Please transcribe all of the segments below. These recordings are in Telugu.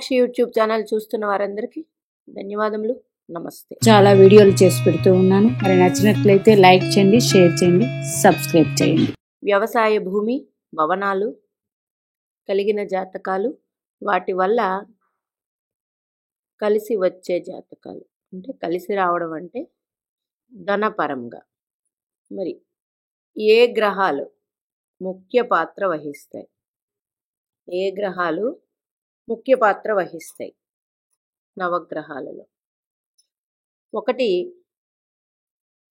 మీనాక్షి యూట్యూబ్ ఛానల్ చూస్తున్న వారందరికీ ధన్యవాదములు. నమస్తే. చాలా వీడియోలు చేసి పెడుతూ ఉన్నాను. మరి నచ్చినట్లయితే లైక్ చేయండి, షేర్ చేయండి, సబ్స్క్రైబ్ చేయండి. వ్యవసాయ భూమి, భవనాలు కలిగిన జాతకాలు, వాటి వల్ల కలిసి వచ్చే జాతకాలు, అంటే కలిసి రావడం అంటే ధనపరంగా మరి ఏ గ్రహాలు ముఖ్య పాత్ర వహిస్తాయి, ఏ గ్రహాలు ముఖ్య పాత్ర వహిస్తాయి నవగ్రహాలలో. ఒకటి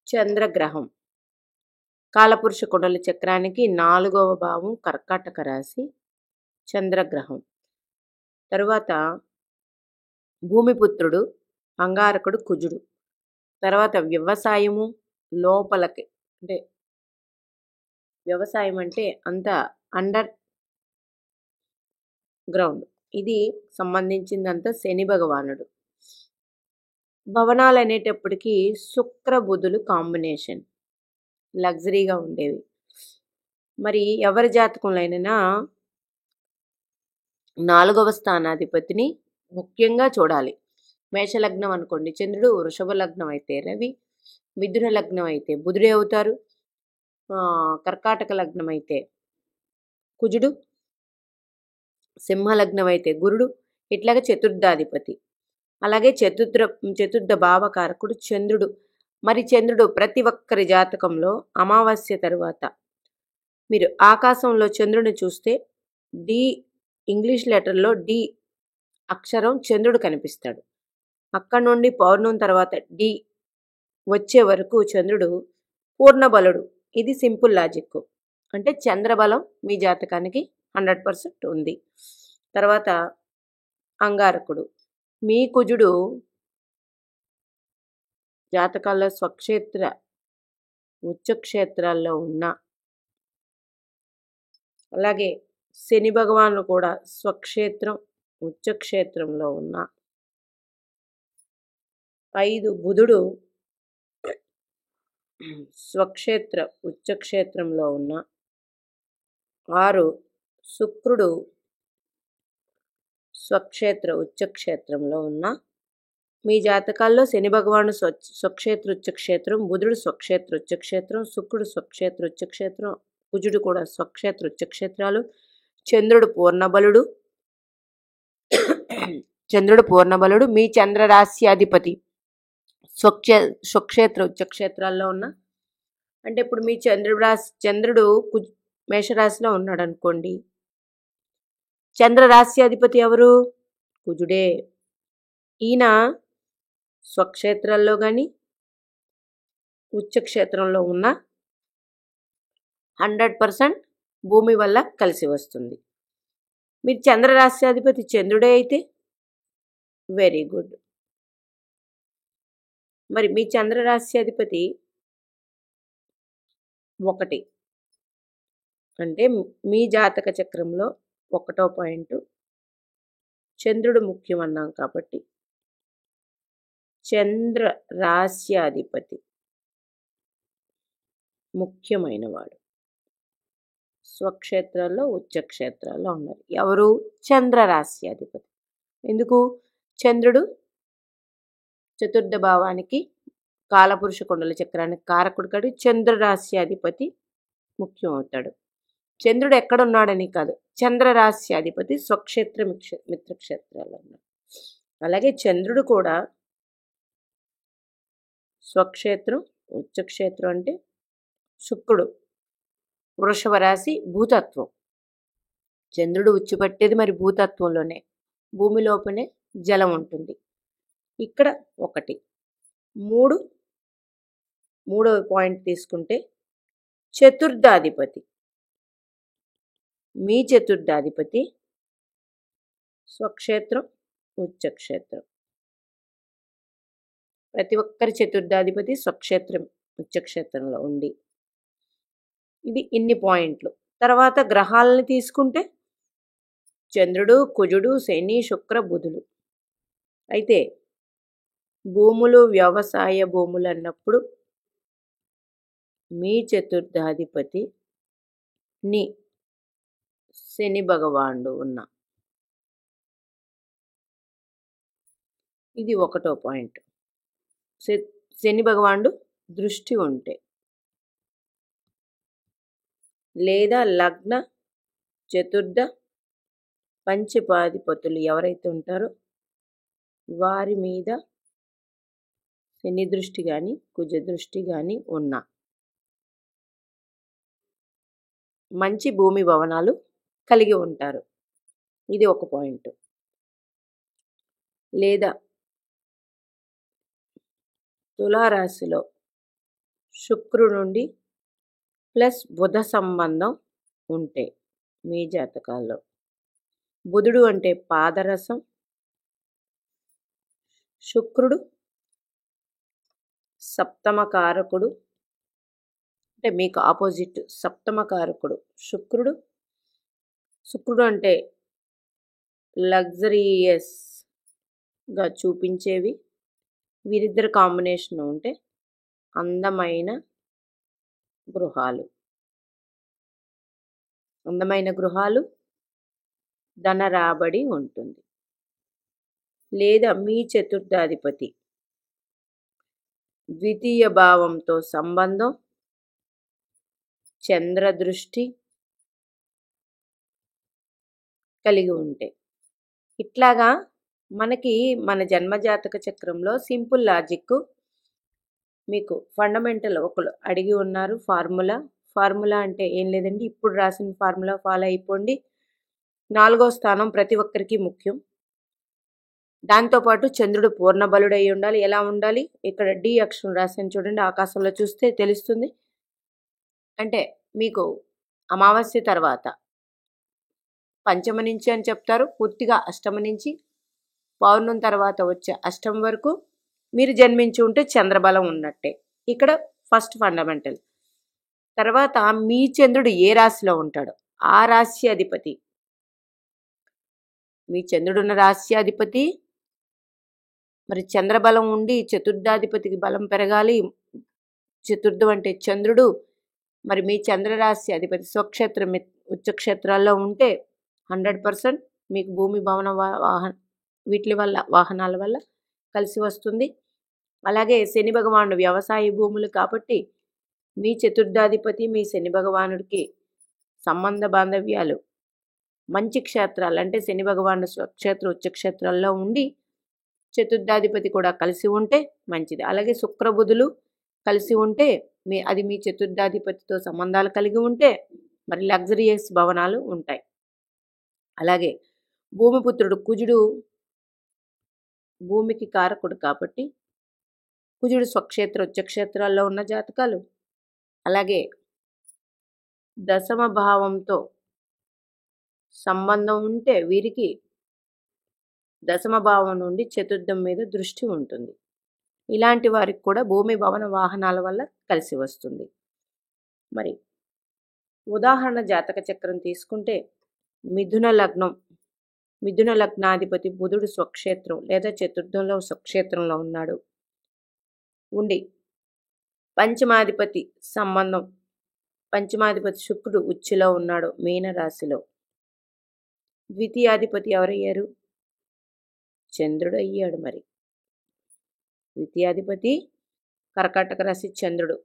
చంద్రగ్రహం. కాలపురుష కుండల చక్రానికి 4వ భావం కర్కాటక రాశి చంద్రగ్రహం. తరువాత భూమిపుత్రుడు అంగారకుడు కుజుడు. తర్వాత వ్యవసాయము లోపలకి, అంటే వ్యవసాయం అంటే అంతా అండర్ గ్రౌండ్, ఇది సంబంధించిందంతా శని భగవానుడు. భవనాలు అనేటప్పటికీ శుక్ర బుధులు కాంబినేషన్ లగ్జరీగా ఉండేవి. మరి ఎవరి జాతకంలోనైనా 4వ స్థానాధిపతిని ముఖ్యంగా చూడాలి. మేషలగ్నం అనుకోండి చంద్రుడు, వృషభ లగ్నం అయితే రవి, మిథున లగ్నం అయితే బుధుడే అవుతారు, కర్కాటక లగ్నం అయితే కుజుడు, సింహలగ్నం అయితే గురుడు, ఇట్లాగే చతుర్థాధిపతి. అలాగే చతుర్థ భావకారకుడు చంద్రుడు. మరి చంద్రుడు ప్రతి ఒక్కరి జాతకంలో అమావాస్య తరువాత మీరు ఆకాశంలో చంద్రుడిని చూస్తే డి, ఇంగ్లీష్ లెటర్లో డి అక్షరం చంద్రుడు కనిపిస్తాడు. అక్కడ నుండి పౌర్ణమి తర్వాత డి వచ్చే వరకు చంద్రుడు పూర్ణబలుడు. ఇది సింపుల్ లాజిక్. అంటే చంద్రబలం మీ జాతకానికి 100% ఉంది. తర్వాత అంగారకుడు. మీ కుజుడు జాతకాల్లో స్వక్షేత్ర ఉచ్చక్షేత్రాల్లో ఉన్న, అలాగే శని భగవానుడు కూడా స్వక్షేత్రం ఉచ్చక్షేత్రంలో ఉన్న, 5 బుధుడు స్వక్షేత్ర ఉచ్చక్షేత్రంలో ఉన్న, 6 శుక్రుడు స్వక్షేత్ర ఉచ్చక్షేత్రంలో ఉన్న, మీ జాతకాల్లో శని భగవాను స్వక్షేత్ర ఉచ్చక్షేత్రం, బుధుడు స్వక్షేత్ర ఉచ్చక్షేత్రం, శుక్రుడు స్వక్షేత్ర ఉచ్చక్షేత్రం, కుజుడు కూడా స్వక్షేత్ర ఉచ్చక్షేత్రాలు, చంద్రుడు పూర్ణబలుడు మీ చంద్రరాశి అధిపతి స్వక్షేత్ర ఉచ్చక్షేత్రాల్లో ఉన్న, అంటే ఇప్పుడు మీ చంద్రుడు మేషరాశిలో ఉన్నాడు అనుకోండి, చంద్రరాశి అధిపతి ఎవరు? కుజుడే. ఈయన స్వక్షేత్రాల్లో కానీ ఉచ్చక్షేత్రంలో ఉన్న 100% భూమి వల్ల కలిసి వస్తుంది. మీరు చంద్రరాశి అధిపతి చంద్రుడే అయితే వెరీ గుడ్. మరి మీ చంద్రరాశి అధిపతి 1 అంటే మీ జాతక చక్రంలో 1వ పాయింట్ చంద్రుడు ముఖ్యం అన్నాం కాబట్టి చంద్ర రాశ్యాధిపతి ముఖ్యమైన వాడు స్వక్షేత్రాల్లో ఉచ్చక్షేత్రాల్లో ఉన్నారు. ఎవరు? చంద్ర రాశ్యాధిపతి. ఎందుకు? చంద్రుడు చతుర్థ భావానికి కాలపురుష కుండల చక్రానికి కారకుడు కాడు, చంద్ర రాశ్యాధిపతి ముఖ్యం అవుతాడు. చంద్రుడు ఎక్కడున్నాడని కాదు, చంద్రరాశ్యాధిపతి స్వక్షేత్ర మిత్రక్షేత్రాలు ఉన్నాడు. అలాగే చంద్రుడు కూడా స్వక్షేత్రం ఉచ్చక్షేత్రం అంటే శుక్రుడు వృషభ రాశి భూతత్వం. చంద్రుడు ఉచ్చుపట్టేది మరి భూతత్వంలోనే, భూమి లోపలే జలం ఉంటుంది. ఇక్కడ 1 మూడవ పాయింట్ తీసుకుంటే చతుర్థాధిపతి, మీ చతుర్థాధిపతి స్వక్షేత్రం ఉచ్చక్షేత్రం. ప్రతి ఒక్కరి చతుర్థాధిపతి స్వక్షేత్రం ఉచ్చక్షేత్రంలో ఉంది. ఇది ఇన్ని పాయింట్లు. తర్వాత గ్రహాలని తీసుకుంటే చంద్రుడు, కుజుడు, శని, శుక్ర, బుధులు. అయితే భూములు, వ్యవసాయ భూములు అన్నప్పుడు మీ చతుర్థాధిపతిని శని భగవానుడు ఉన్న ఇది ఒకటో పాయింట్. శని భగవానుడు దృష్టి ఉంటే లేదా లగ్న చతుర్థ పంచమాధిపతులు ఎవరైతే ఉంటారో వారి మీద శని దృష్టి కానీ కుజ దృష్టి కానీ ఉన్నా మంచి భూమి భవనాలు కలిగి ఉంటారు. ఇది ఒక పాయింట్. లేదా తులారాశిలో శుక్రుడు నుండి ప్లస్ బుధ సంబంధం ఉంటే మీ జాతకాల్లో, బుధుడు అంటే పాదరసం, శుక్రుడు సప్తమకారకుడు, అంటే మీకు ఆపోజిట్ సప్తమకారకుడు శుక్రుడు అంటే లగ్జరియస్గా చూపించేవి. వీరిద్దరు కాంబినేషన్ ఉంటే అందమైన గృహాలు ధన రాబడి ఉంటుంది. లేదా మీ చతుర్థాధిపతి ద్వితీయ భావంతో సంబంధం, చంద్రదృష్టి కలిగి ఉంటే, ఇట్లాగా మనకి మన జన్మజాతక చక్రంలో సింపుల్ లాజిక్ మీకు ఫండమెంటల్ ఒకరు అడిగి ఉన్నారు. ఫార్ములా అంటే ఏం లేదండి, ఇప్పుడు రాసిన ఫార్ములా ఫాలో అయిపోండి. 4వ స్థానం ప్రతి ఒక్కరికి ముఖ్యం. దాంతోపాటు చంద్రుడు పూర్ణబలుడై ఉండాలి. ఎలా ఉండాలి? ఇక్కడ డి అక్షరం రాశాను చూడండి, ఆకాశంలో చూస్తే తెలుస్తుంది. అంటే మీకు అమావాస్య తర్వాత పంచమ నుంచి అని చెప్తారు, పూర్తిగా అష్టమ నుంచి పౌర్ణమి తర్వాత వచ్చే అష్టం వరకు మీరు జన్మించి ఉంటే చంద్రబలం ఉన్నట్టే. ఇక్కడ ఫస్ట్ ఫండమెంటల్. తర్వాత మీ చంద్రుడు ఏ రాశిలో ఉంటాడో ఆ రాశి అధిపతి, మీ చంద్రుడున్న రాశి అధిపతి మరి చంద్రబలం ఉండి చతుర్థాధిపతికి బలం పెరగాలి. చతుర్థం అంటే చంద్రుడు. మరి మీ చంద్రరాశి అధిపతి స్వక్షేత్రం ఉచ్చక్షేత్రాల్లో ఉంటే 100% మీకు భూమి భవన వీటి వల్ల వాహనాల వల్ల కలిసి వస్తుంది. అలాగే శని భగవానుడు వ్యవసాయ భూములు కాబట్టి మీ చతుర్థాధిపతి మీ శని భగవానుడికి సంబంధ బాంధవ్యాలు మంచి క్షేత్రాలు, అంటే శని భగవానుడు స్వక్షేత్ర ఉచ్చక్షేత్రాల్లో ఉండి చతుర్థాధిపతి కూడా కలిసి ఉంటే మంచిది. అలాగే శుక్రబుధులు కలిసి ఉంటే అది మీ చతుర్థాధిపతితో సంబంధాలు కలిగి ఉంటే మరి లగ్జరియస్ భవనాలు ఉంటాయి. అలాగే భూమిపుత్రుడు కుజుడు భూమికి కారకుడు కాబట్టి కుజుడు స్వక్షేత్ర ఉచ్చక్షేత్రాల్లో ఉన్న జాతకాలు, అలాగే దశమ భావంతో సంబంధం ఉంటే వీరికి దశమ భావం నుండి చతుర్థం మీద దృష్టి ఉంటుంది. ఇలాంటి వారికి కూడా భూమి భవన వాహనాల వల్ల కలిసి వస్తుంది. మరి ఉదాహరణ జాతక చక్రం తీసుకుంటే మిథున లగ్నాధిపతి బుధుడు స్వక్షేత్రం లేదా చతుర్థంలో స్వక్షేత్రంలో ఉన్నాడు ఉండి పంచమాధిపతి శుక్రుడు ఉచ్చులో ఉన్నాడు మీనరాశిలో. ద్వితీయాధిపతి ఎవరయ్యారు? చంద్రుడు అయ్యాడు. మరి ద్వితీయాధిపతి కర్కాటక రాశి చంద్రుడు.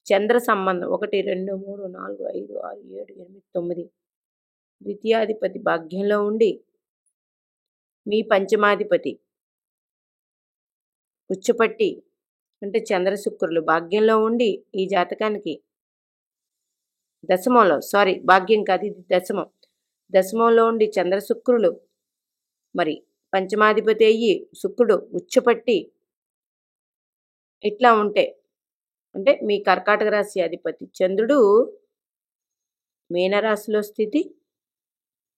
చంద్ర సంబంధం 1 2 3 4 5 6 7 8 9 ద్వితీయాధిపతి భాగ్యంలో ఉండి మీ పంచమాధిపతి ఉచ్చపట్టి అంటే చంద్ర శుక్రులు భాగ్యంలో ఉండి ఈ జాతకానికి భాగ్యం కాదు, ఇది దశమంలో ఉండి చంద్ర శుక్రులు మరి పంచమాధిపతి అయ్యి శుక్రుడు ఉచ్చపట్టి ఇట్లా ఉంటే, అంటే మీ కర్కాటక రాశి అధిపతి చంద్రుడు మీనరాశిలో స్థితి,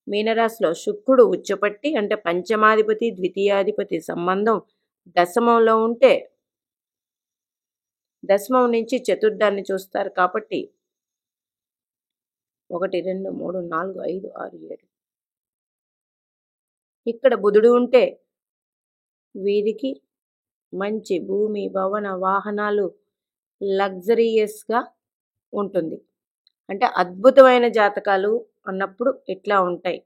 మీనరాశిలో శుక్రుడు ఉచ్చపట్టి అంటే పంచమాధిపతి ద్వితీయాధిపతి సంబంధం దశమంలో ఉంటే దశమం నుంచి చతుర్థాన్ని చూస్తారు కాబట్టి 1 2 3 4 5 6 7 ఇక్కడ బుధుడు ఉంటే వీరికి మంచి భూమి భవన వాహనాలు లగ్జరియస్గా ఉంటుంది. అంటే అద్భుతమైన జాతకాలు అన్నప్పుడు ఇట్లా ఉంటాయి.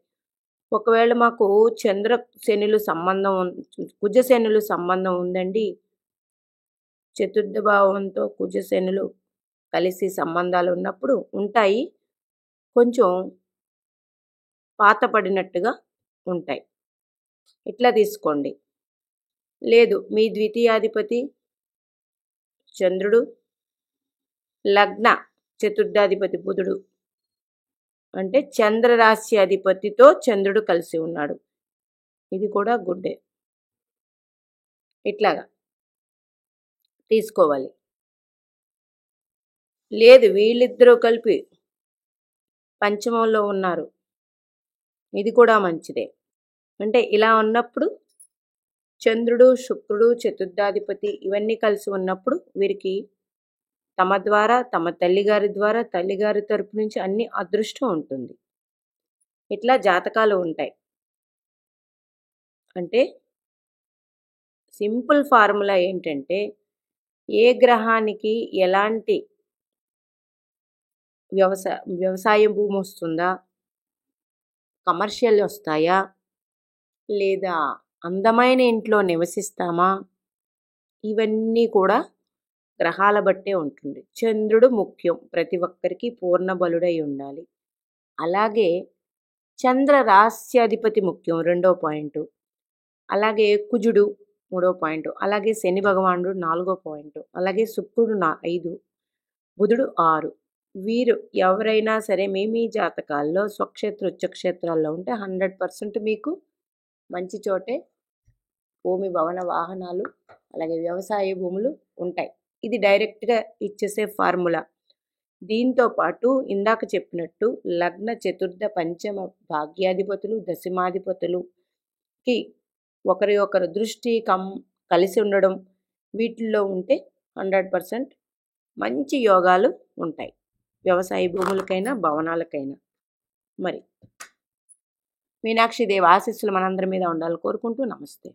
ఒకవేళ మాకు చంద్ర శనులు సంబంధం కుజ శనులు సంబంధం ఉందండి, చతుర్థ భావంతో కుజ శనులు కలిసి సంబంధాలు ఉన్నప్పుడు ఉంటాయి, కొంచెం పాతపడినట్టుగా ఉంటాయి. ఇట్లా తీసుకోండి. లేదు మీ ద్వితీయాధిపతి చంద్రుడు, లగ్న చతుర్థాధిపతి బుధుడు, అంటే చంద్రరాశి అధిపతితో చంద్రుడు కలిసి ఉన్నాడు, ఇది కూడా గుడ్డే. ఇట్లాగా తీసుకోవాలి. లేదు వీళ్ళిద్దరూ కలిపి పంచమంలో ఉన్నారు, ఇది కూడా మంచిదే. అంటే ఇలా ఉన్నప్పుడు చంద్రుడు శుక్రుడు చతుర్థాధిపతి ఇవన్నీ కలిసి ఉన్నప్పుడు వీరికి తమ ద్వారా, తమ తల్లిగారి ద్వారా, తల్లిగారి తరపు నుంచి అన్ని అదృష్టం ఉంటుంది. ఇట్లా జాతకాలు ఉంటాయి. అంటే సింపుల్ ఫార్ములా ఏంటంటే, ఏ గ్రహానికి ఎలాంటి వ్యవసాయ భూమి వస్తుందా, కమర్షియల్ వస్తాయా, లేదా అందమైన ఇంట్లో నివసిస్తామా, ఇవన్నీ కూడా గ్రహాల బట్టే ఉంటుంది. చంద్రుడు ముఖ్యం, ప్రతి ఒక్కరికి పూర్ణ బలుడై ఉండాలి. అలాగే చంద్ర రాస్యాధిపతి ముఖ్యం, 2వ పాయింట్. అలాగే కుజుడు 3వ పాయింట్. అలాగే శని భగవానుడు 4వ పాయింట్. అలాగే శుక్రుడు 5, బుధుడు 6. వీరు ఎవరైనా సరే మీ జాతకాల్లో స్వక్షేత్ర ఉచ్చక్షేత్రాల్లో ఉంటే 100% మీకు మంచి చోటే భూమి, భవన, వాహనాలు, అలాగే వ్యవసాయ భూములు ఉంటాయి. ఇది డైరెక్ట్గా ఇచ్చేసే ఫార్ములా. దీంతో పాటు ఇందాక చెప్పినట్టు లగ్న చతుర్థ పంచమ భాగ్యాధిపతులు, దశమాధిపతులుకి ఒకరి దృష్టి కలిసి ఉండడం, వీటిల్లో ఉంటే 100% మంచి యోగాలు ఉంటాయి, వ్యవసాయ భూములకైనా భవనాలకైనా. మరి మీనాక్షి దేవి ఆశీస్సులు మనందరి మీద ఉండాలని కోరుకుంటూ నమస్తే.